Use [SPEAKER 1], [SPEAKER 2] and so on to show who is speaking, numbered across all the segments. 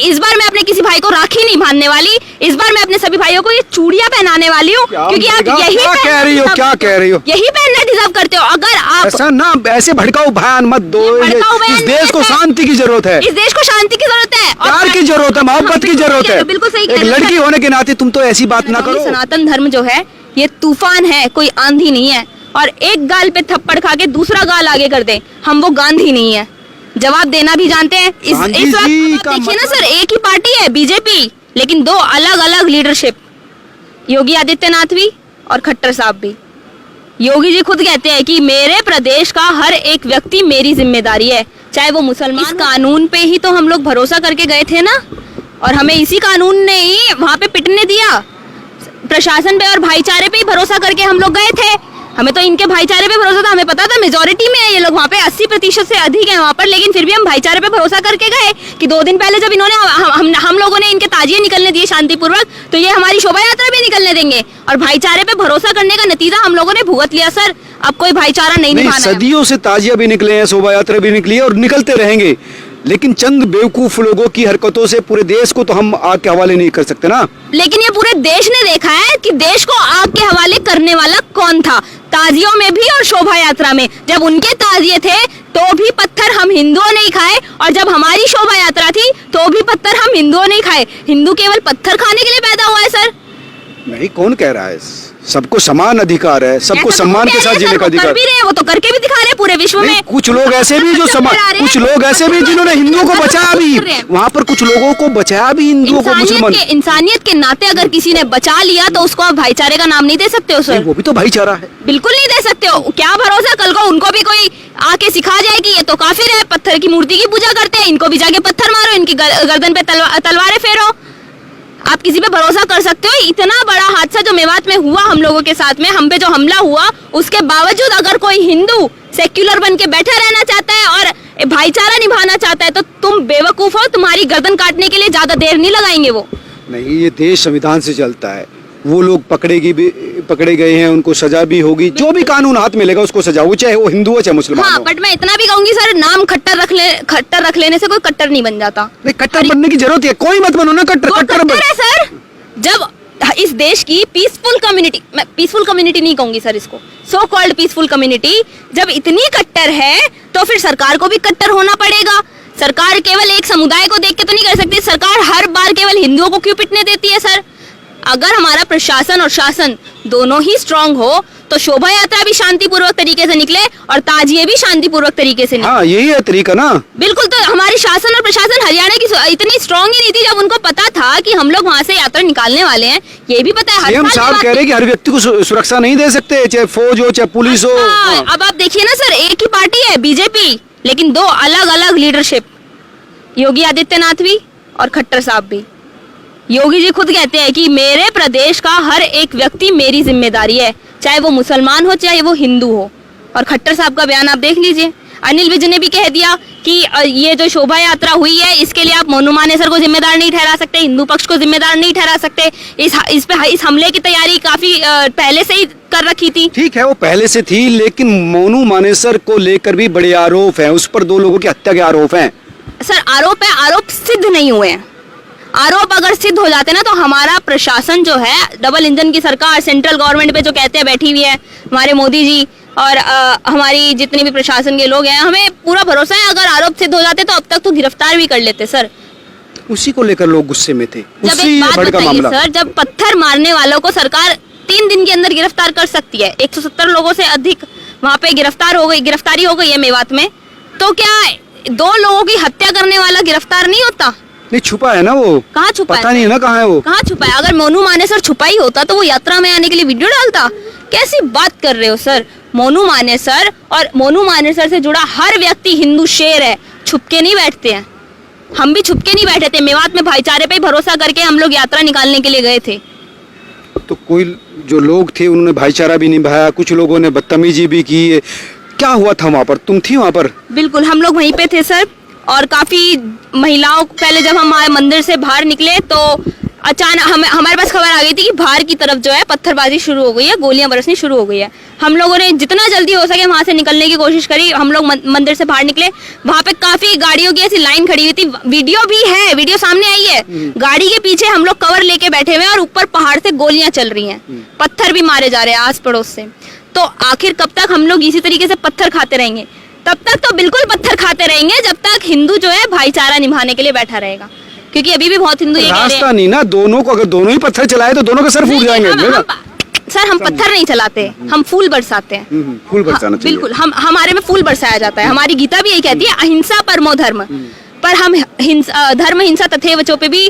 [SPEAKER 1] इस बार मैं अपने किसी भाई को राखी नहीं बांधने वाली, इस बार मैं अपने सभी भाइयों को ये चूड़ियां पहनाने वाली हूँ, क्योंकि आप यही
[SPEAKER 2] क्या कह रही हो?
[SPEAKER 1] यही पहनना डिजर्व करते हो। अगर आप
[SPEAKER 2] ऐसा ना, ऐसे भड़काऊ बयान मत दो। इस देश को शांति की जरूरत है,
[SPEAKER 1] इस देश को शांति की जरूरत है,
[SPEAKER 2] प्यार की जरूरत है, मोहब्बत की जरूरत है।
[SPEAKER 1] बिल्कुल सही,
[SPEAKER 2] एक लड़की होने के नाते तुम तो ऐसी बात ना करो।
[SPEAKER 1] सनातन धर्म जो है ये तूफान है, कोई आंधी नहीं है। और एक गाल पे थप्पड़ खा के दूसरा गाल आगे कर दे, हम वो गांधी नहीं है, जवाब देना भी जानते हैं। इस वक्त देखिए ना सर, एक ही पार्टी है बीजेपी, लेकिन दो अलग अलग लीडरशिप, योगी आदित्यनाथ भी और खट्टर साहब भी। योगी जी खुद कहते हैं कि मेरे प्रदेश का हर एक व्यक्ति मेरी जिम्मेदारी है, चाहे वो मुसलमान। इस कानून पे ही तो हम लोग भरोसा करके गए थे ना, और हमें इसी कानून ने ही वहां पे पिटने दिया। प्रशासन पे और भाईचारे पे ही भरोसा करके हम लोग गए थे, हमें तो इनके भाईचारे पे भरोसा था, हमें पता था मेजोरिटी में है ये लोग, वहाँ पे 80% से अधिक है वहाँ पर, लेकिन फिर भी हम भाईचारे पे भरोसा करके गए कि 2 दिन पहले जब इन्होंने हम लोगों ने इनके ताजिए निकलने दिए शांतिपूर्वक, तो ये हमारी शोभा यात्रा भी निकलने देंगे। और भाईचारे पे भरोसा करने का नतीजा हम लोगों ने भुगत लिया सर। अब कोई भाईचारा नहीं निभाना है।
[SPEAKER 2] सदियों से ताजिया भी निकले हैं, शोभा यात्रा भी निकली है और निकलते रहेंगे, लेकिन चंद बेवकूफ लोगों की हरकतों से पूरे देश को तो हम आग के हवाले नहीं कर सकते ना।
[SPEAKER 1] लेकिन ये पूरे देश ने देखा है कि देश को आग के हवाले करने वाला कौन था, ताजियों में भी और शोभा यात्रा में। जब उनके ताजिए थे तो भी पत्थर हम हिंदुओं ने खाए, और जब हमारी शोभा यात्रा थी तो भी पत्थर हम हिंदुओं ने खाए। हिंदू केवल पत्थर खाने के लिए पैदा हुआ है सर?
[SPEAKER 2] नहीं, कौन कह रहा है? सबको समान अधिकार है, सबको सम्मान के साथ जीने का अधिकार।
[SPEAKER 1] वो तो करके भी दिखा रहे हैं पूरे विश्व में।
[SPEAKER 2] कुछ लोग ऐसे भी जो कुछ लोग ऐसे भी जिन्होंने हिंदुओं को बचाया भी, वहाँ पर कुछ लोगों को बचाया भी हिंदुओं को, मुसलमान।
[SPEAKER 1] इंसानियत के नाते अगर किसी ने बचा लिया तो उसको आप भाईचारे का नाम नहीं दे सकते हो सर।
[SPEAKER 2] वो भी तो भाईचारा है।
[SPEAKER 1] बिल्कुल नहीं दे सकते हो। क्या भरोसा कल को उनको भी कोई आके सिखा जाए कि ये तो काफिर है, पत्थर की मूर्ति की पूजा करते हैं, इनको भी जाके पत्थर मारो, इनकी गर्दन पे तलवारें फेरो। आप किसी पे भरोसा कर सकते हो? इतना बड़ा हादसा जो मेवात में हुआ हम लोगों के साथ में, हम पे जो हमला हुआ, उसके बावजूद अगर कोई हिंदू सेक्युलर बन के बैठा रहना चाहता है और भाईचारा निभाना चाहता है तो तुम बेवकूफ हो, तुम्हारी गर्दन काटने के लिए ज्यादा देर नहीं लगाएंगे वो।
[SPEAKER 2] नहीं, ये देश संविधान से चलता है। वो लोग पकड़े गए हैं, उनको सजा भी होगी, जो भी कानून हाथ में लेगा उसको सजा हो, चाहे वो हिंदू हो चाहे मुसलमान हो।
[SPEAKER 1] हाँ, बट मैं इतना भी कहूंगी सर, नाम खट्टर रख लेने से कोई कट्टर नहीं बन जाता।
[SPEAKER 2] नहीं, कट्टर बनने की जरूरत है, कोई मत बनो ना कट्टर
[SPEAKER 1] है सर। जब इस देश की पीसफुल कम्युनिटी, मैं पीसफुल कम्युनिटी नहीं कहूंगी सर इसको, सो कॉल्ड पीसफुल कम्युनिटी जब इतनी कट्टर है तो फिर सरकार को भी कट्टर होना पड़ेगा। सरकार केवल एक समुदाय को देख के तो नहीं कर सकती। सरकार हर बार केवल हिंदुओं को क्यों पिटने देती है सर? अगर हमारा प्रशासन और शासन दोनों ही स्ट्रांग हो तो शोभा यात्रा भी शांतिपूर्वक तरीके से निकले और ताजिए भी शांतिपूर्वक तरीके से निकले।
[SPEAKER 2] हाँ, यही है तरीका ना।
[SPEAKER 1] बिल्कुल। तो हमारी शासन और प्रशासन हरियाणा की इतनी स्ट्रांग ही नहीं थी, जब उनको पता था कि हम लोग वहाँ से यात्रा निकालने वाले हैं। ये भी पता है,
[SPEAKER 2] हम साहब कह रहे हैं कि हर व्यक्ति को सुरक्षा नहीं दे सकते, चाहे फौज हो चाहे पुलिस हो।
[SPEAKER 1] अब आप देखिए ना सर, एक ही पार्टी है बीजेपी, लेकिन दो अलग अलग लीडरशिप, योगी आदित्यनाथ भी और खट्टर साहब भी। योगी जी खुद कहते हैं कि मेरे प्रदेश का हर एक व्यक्ति मेरी जिम्मेदारी है, चाहे वो मुसलमान हो चाहे वो हिंदू हो। और खट्टर साहब का बयान आप देख लीजिए। अनिल विज ने भी कह दिया कि ये जो शोभा यात्रा हुई है इसके लिए आप मोनू मानेसर को जिम्मेदार नहीं ठहरा सकते, हिंदू पक्ष को जिम्मेदार नहीं ठहरा सकते। इस हमले की तैयारी काफी पहले से ही कर रखी थी।
[SPEAKER 2] ठीक है, वो पहले से थी, लेकिन मोनू मानेसर को लेकर भी बड़े आरोप हैं, उस पर 2 लोगों की हत्या के आरोप हैं।
[SPEAKER 1] सर आरोप है, आरोप सिद्ध नहीं हुए हैं। आरोप अगर सिद्ध हो जाते ना तो हमारा प्रशासन जो है, डबल इंजन की सरकार सेंट्रल गवर्नमेंट पे जो कहते हैं बैठी हुई है हमारे मोदी जी और हमारी जितने भी प्रशासन के लोग हैं, हमें पूरा भरोसा है अगर आरोप सिद्ध हो जाते तो अब तक तो गिरफ्तार भी कर लेते सर।
[SPEAKER 2] उसी को लेकर लोग गुस्से में थे।
[SPEAKER 1] जब एक बात बताइए सर, जब पत्थर मारने वालों को सरकार 3 दिन के अंदर गिरफ्तार कर सकती है, 170 लोगों से अधिक वहाँ पे गिरफ्तारी हो गई है मेवात में, तो क्या 2 लोगों की हत्या करने वाला गिरफ्तार नहीं होता?
[SPEAKER 2] नहीं, छुपा है ना वो।
[SPEAKER 1] कहाँ छुपा
[SPEAKER 2] पता नहीं है ना कहाँ है वो,
[SPEAKER 1] कहाँ छुपा है? अगर मोनू मानेसर छुपा ही होता तो वो यात्रा में आने के लिए वीडियो डालता। कैसी बात कर रहे हो सर? मोनू मानेसर से जुड़ा हर व्यक्ति हिंदू शेर है, छुपके नहीं बैठते हैं। हम भी छुपके नहीं बैठे थे, मेवात में भाईचारे पे भरोसा करके हम लोग यात्रा निकालने के लिए गए थे।
[SPEAKER 2] तो कोई जो लोग थे उन्होंने भाईचारा भी निभाया, कुछ लोगों ने बदतमीजी भी की। क्या हुआ था वहाँ पर? तुम थी वहाँ पर?
[SPEAKER 1] बिल्कुल, हम लोग वहीं पे थे सर। और काफी महिलाओं, पहले जब हम मंदिर से बाहर निकले तो अचानक हमारे पास खबर आ गई थी कि बाहर की तरफ जो है पत्थरबाजी शुरू हो गई है, गोलियां बरसनी शुरू हो गई है। हम लोगों ने जितना जल्दी हो सके वहां से निकलने की कोशिश करी। हम लोग मंदिर से बाहर निकले, वहां पे काफी गाड़ियों की ऐसी लाइन खड़ी हुई थी, वीडियो भी है, वीडियो सामने आई है। गाड़ी के पीछे हम लोग कवर लेके बैठे हुए हैं और ऊपर पहाड़ से गोलियां चल रही हैं, पत्थर भी मारे जा रहे हैं आस पड़ोस से। तो आखिर कब तक हम लोग इसी तरीके से पत्थर खाते रहेंगे? तब तक तो बिल्कुल पत्थर खाते रहेंगे जब तक हिंदू जो है भाईचारा निभाने के लिए बैठा रहेगा, क्योंकि अभी भी बहुत हिंदू ये कह रहे हैं
[SPEAKER 2] रास्ता नहीं ना दोनों को, अगर दोनों ही पत्थर चलाए तो दोनों के सर फूट जाएंगे।
[SPEAKER 1] सर हम पत्थर नहीं चलाते, हम फूल बरसाते हैं।
[SPEAKER 2] फूल बरसाना चाहिए।
[SPEAKER 1] बिल्कुल, हमारे में फूल बरसाया जाता है। हमारी गीता भी यही कहती है अहिंसा परमो धर्म, पर हम धर्म हिंसा तथैवचों पे भी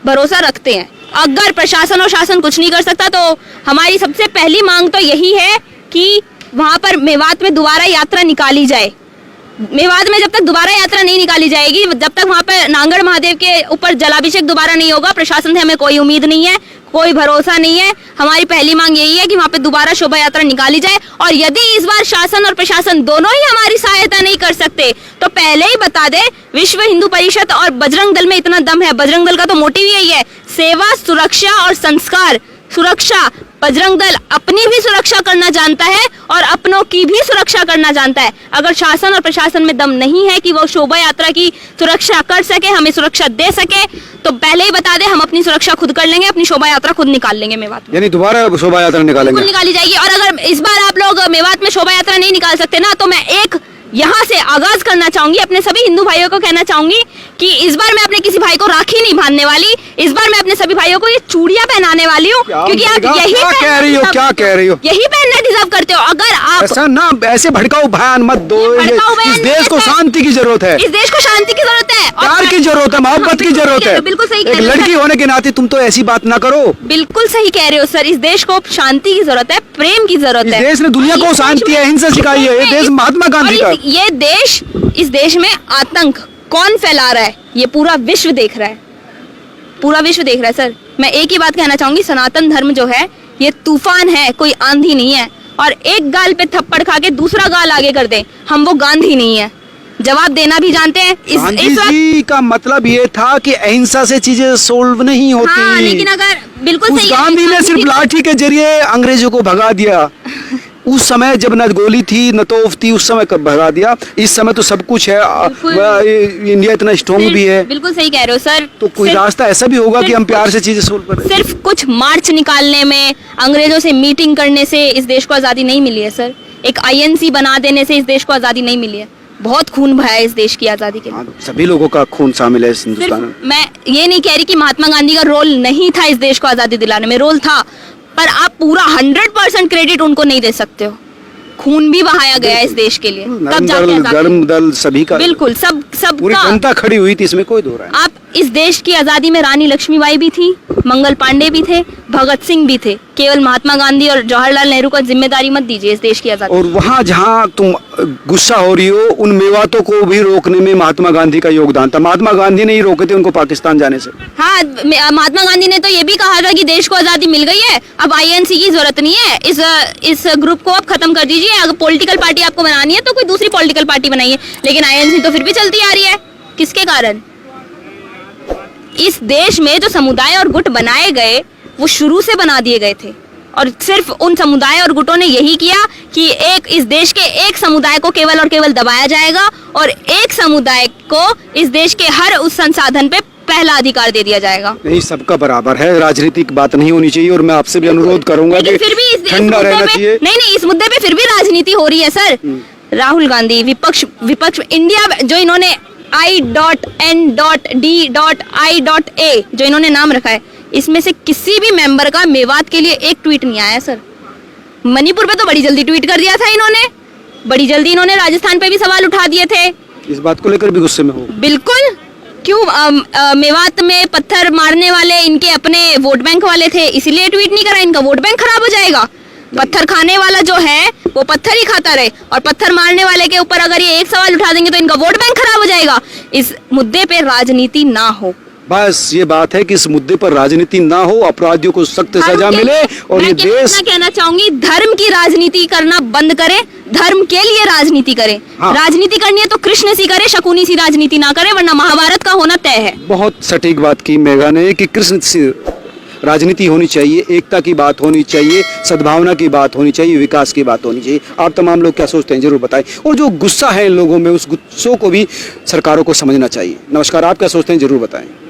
[SPEAKER 1] भरोसा रखते हैं। अगर प्रशासन और शासन कुछ नहीं कर सकता तो हमारी सबसे पहली मांग तो यही है कि वहां पर मेवात में दोबारा यात्रा निकाली जाए। मेवात में जब तक दोबारा यात्रा नहीं निकाली जाएगी, जब तक वहां पर नांगड़ महादेव के ऊपर जलाभिषेक दोबारा नहीं होगा, प्रशासन से हमें कोई उम्मीद नहीं है, कोई भरोसा नहीं है। हमारी पहली मांग यही है कि वहां पे दोबारा शोभा यात्रा निकाली जाए। और यदि इस बार शासन और प्रशासन दोनों ही हमारी सहायता नहीं कर सकते तो पहले ही बता दे, विश्व हिंदू परिषद और बजरंग दल में इतना दम है। बजरंग दल का तो मोटिव यही है, सेवा, सुरक्षा और संस्कार। सुरक्षा, बजरंग दल अपनी भी सुरक्षा करना जानता है और अपनों की भी सुरक्षा करना जानता है। अगर शासन और प्रशासन में दम नहीं है कि वो शोभा यात्रा की सुरक्षा कर सके, हमें सुरक्षा दे सके, तो पहले ही बता दे हम अपनी सुरक्षा खुद कर लेंगे, अपनी शोभा यात्रा खुद निकाल लेंगे मेवात में।
[SPEAKER 2] यानी दोबारा शोभा यात्रा निकालेंगे?
[SPEAKER 1] निकाली जाएगी। और अगर इस बार आप लोग मेवात में शोभा यात्रा नहीं निकाल सकते ना, तो मैं एक यहाँ से आगाज करना चाहूंगी, अपने सभी हिंदू भाइयों को कहना चाहूंगी कि इस बार मैं अपने किसी भाई को राखी नहीं बांधने वाली। इस बार मैं अपने सभी भाइयों को ये चूड़ियां पहनाने वाली हूँ, क्योंकि आप यही
[SPEAKER 2] क्या कह रही हो?
[SPEAKER 1] यही पहनना डिजर्व करते हो। अगर आप
[SPEAKER 2] ऐसा ना, ऐसे भड़काऊ बयान मत दो। इस देश को शांति की जरूरत है,
[SPEAKER 1] इस देश को शांति की जरूरत है,
[SPEAKER 2] प्यार की जरूरत है, मोहब्बत की जरूरत है।
[SPEAKER 1] बिल्कुल सही कह
[SPEAKER 2] एक
[SPEAKER 1] रहे हो
[SPEAKER 2] लड़की होने के नाते तुम तो ऐसी बात ना करो।
[SPEAKER 1] बिल्कुल सही कह रहे हो सर, इस देश को शांति की जरूरत है, प्रेम की जरूरत है।
[SPEAKER 2] इस देश ने दुनिया को शांति अहिंसा सिखाई है। ये देश महात्मा गांधी का।
[SPEAKER 1] ये देश, इस देश में आतंक कौन फैला रहा है ये पूरा विश्व देख रहा है, पूरा विश्व देख रहा है। सर मैं एक ही बात कहना चाहूंगी, सनातन धर्म जो है ये तूफान है, कोई आंधी नहीं है। और एक गाल पे थप्पड़ खा के दूसरा गाल आगे कर दे, हम वो गांधी नहीं है। जवाब देना भी जानते हैं।
[SPEAKER 2] गांधी जी का मतलब ये था कि अहिंसा से चीजें सोल्व नहीं होती।
[SPEAKER 1] हाँ, लेकिन अगर बिल्कुल
[SPEAKER 2] उस
[SPEAKER 1] सही
[SPEAKER 2] गांधी ने सिर्फ लाठी के जरिए अंग्रेजों को भगा दिया। उस समय जब न गोली थी न तोफ थी, उस समय कब भगा दिया। इस समय तो सब कुछ है, इंडिया इतना स्ट्रॉन्ग भी है।
[SPEAKER 1] बिल्कुल सही कह रहे हो सर।
[SPEAKER 2] तो कोई रास्ता ऐसा भी होगा कि हम प्यार से चीजें सोल्व करें।
[SPEAKER 1] सिर्फ कुछ मार्च निकालने में, अंग्रेजों से मीटिंग करने से इस देश को आजादी नहीं मिली है सर। एक INC बना देने से इस देश को आजादी नहीं मिली है। बहुत खून बहा है इस देश की आजादी के लिए।
[SPEAKER 2] सभी लोगों का खून शामिल है इस हिंदुस्तान में।
[SPEAKER 1] मैं ये नहीं कह रही कि महात्मा गांधी का रोल नहीं था इस देश को आजादी दिलाने में, रोल था, पर आप पूरा 100% क्रेडिट उनको नहीं दे सकते हो। खून भी बहाया गया इस देश के लिए, तब जाके
[SPEAKER 2] गर्म दल सभी का,
[SPEAKER 1] बिल्कुल सब
[SPEAKER 2] पूरी जनता खड़ी हुई थी, इसमें कोई दो राय नहीं।
[SPEAKER 1] आप इस देश की आजादी में रानी लक्ष्मीबाई भी थी, मंगल पांडे भी थे, भगत सिंह भी थे। केवल महात्मा गांधी और जवाहरलाल नेहरू को जिम्मेदारी मत दीजिए इस देश की आजादी।
[SPEAKER 2] और वहाँ जहाँ तुम गुस्सा हो रही हो, उन मेवातों को भी रोकने में महात्मा गांधी का योगदान था। महात्मा गांधी ने ही रोके थे उनको पाकिस्तान जाने से।
[SPEAKER 1] हाँ, महात्मा गांधी ने तो ये भी कहा था कि देश को आजादी मिल गई है, अब INC की जरूरत नहीं है, इस ग्रुप को अब खत्म कर दीजिए। अगर पॉलिटिकल पार्टी आपको बनानी है तो कोई दूसरी पॉलिटिकल पार्टी बनाइए। लेकिन INC तो फिर भी चलती आ रही है। किसके कारण? इस देश में जो समुदाय और गुट बनाए गए वो शुरू से बना दिए गए थे, और सिर्फ उन समुदाय और गुटों ने यही किया कि इस देश के एक समुदाय को केवल और केवल दबाया जाएगा और एक समुदाय को इस देश के हर उस संसाधन पे पहला अधिकार दे दिया जाएगा।
[SPEAKER 2] नहीं, सबका बराबर है, राजनीतिक बात नहीं होनी चाहिए। और मैं आपसे भी अनुरोध करूंगा कि
[SPEAKER 1] फिर भी
[SPEAKER 2] ठंडा रहना चाहिए।
[SPEAKER 1] नहीं, इस मुद्दे पे फिर भी राजनीति हो रही है सर। राहुल गांधी विपक्ष इंडिया जो इन्होंने I.N.D.I.A जो इन्होंने नाम रखा है, इसमें से किसी भी मेंबर का मेवात के लिए एक ट्वीट नहीं आया सर। मणिपुर पे तो बड़ी जल्दी ट्वीट कर दिया था इन्होंने, बड़ी जल्दी इन्होंने राजस्थान पे भी सवाल उठा दिए थे।
[SPEAKER 2] इस बात को लेकर भी गुस्से में हो?
[SPEAKER 1] बिल्कुल। क्यों? मेवात में पत्थर मारने वाले इनके अपने वोट बैंक वाले थे, इसीलिए ट्वीट नहीं करा। इनका वोट बैंक खराब हो जाएगा। पत्थर खाने वाला जो है वो पत्थर ही खाता रहे, और पत्थर मारने वाले के ऊपर अगर ये एक सवाल उठा देंगे तो इनका वोट बैंक खराब हो जाएगा। इस मुद्दे पे राजनीति ना हो,
[SPEAKER 2] बस ये बात है कि इस मुद्दे पर राजनीति ना हो, अपराधियों को सख्त सजा मिले। और ये देश,
[SPEAKER 1] मैं कहना चाहूंगी धर्म की राजनीति करना बंद करें, धर्म के लिए राजनीति करें। हाँ। राजनीति करनी है तो कृष्ण सी करे, शकुनी सी राजनीति ना करे, वरना महाभारत का होना तय है।
[SPEAKER 2] बहुत सटीक बात की मेघा ने कि कृष्ण सी राजनीति होनी चाहिए, एकता की बात होनी चाहिए, सद्भावना की बात होनी चाहिए, विकास की बात होनी चाहिए। आप तमाम लोग क्या सोचते हैं जरूर बताएं। और जो गुस्सा है इन लोगों में, उस गुस्सों को भी सरकारों को समझना चाहिए। नमस्कार, आप क्या सोचते हैं जरूर बताएं।